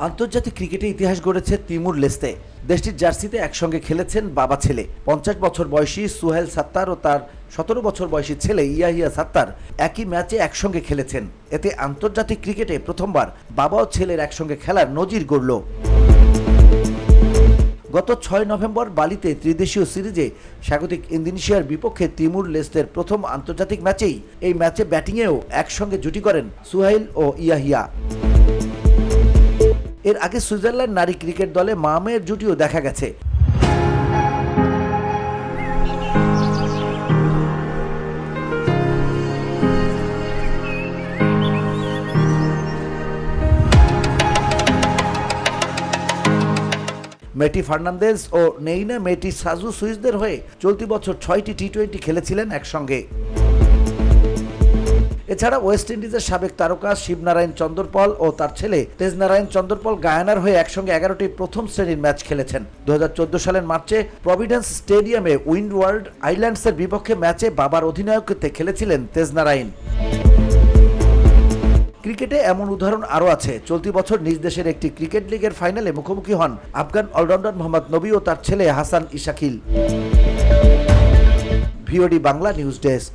আন্তর্জাতিক ক্রিকেটে ইতিহাস গড়েছে তিমুর লেস্তে। দেশটির জার্সিতে একসঙ্গে খেলেছেন বাবা ছেলে। 50 বছর বয়সী সুহেল সাত্তার ও তার 17 বছর বয়সী ছেলে ইয়াহিয়া সাত্তার একই ম্যাচে একসঙ্গে খেলেছেন। এতে আন্তর্জাতিক ক্রিকেটে প্রথমবার বাবা ও ছেলের একসঙ্গে খেলার নজির গড়ল। গত 6 নভেম্বর বালিতে ত্রিদেশীয় সিরিজে স্বাগতিক ইন্দোনেশিয়ার বিপক্ষে তিমুর লেস্তের প্রথম আন্তর্জাতিক ম্যাচেই এই ম্যাচে ব্যাটিংয়েও একসঙ্গে জুটি করেন সুহেল ও ইয়াহিয়া। এর আগে সুইজারল্যান্ড নারী ক্রিকেট দলে মা মেয়ের জুটিও দেখা গেছে। মেটি ফার্নান্দেজ ও নেইনা মেটি সাজু সুইসদের হয়ে চলতি বছর 6টি টি20 খেলেছিলেন একসঙ্গে। এছাড়া ওয়েস্ট ইন্ডিজের সাবেক তারকা শিবনারায়ণ চন্দরপল ও তার ছেলে তেজনারায়ণ চন্দরপল গায়ানার হয়ে একসঙ্গে 11টি প্রথম শ্রেণীর ম্যাচ খেলেছেন। 2014 সালের মার্চে প্রভিডেন্স স্টেডিয়ামে উইন্ডওয়ার্ড আইল্যান্ডসের বিপক্ষে ম্যাচে বাবার অধিনায়কত্বে খেলেছিলেন তেজনারায়ণ। ক্রিকেটে এমন উদাহরণ আরও আছে। চলতি বছর নিজ দেশের একটি ক্রিকেট লিগের ফাইনালে মুখোমুখি হন আফগান অলরাউন্ডার মোহাম্মদ নবী ও তার ছেলে Hasan Ishakil. VOD Bangla news desk.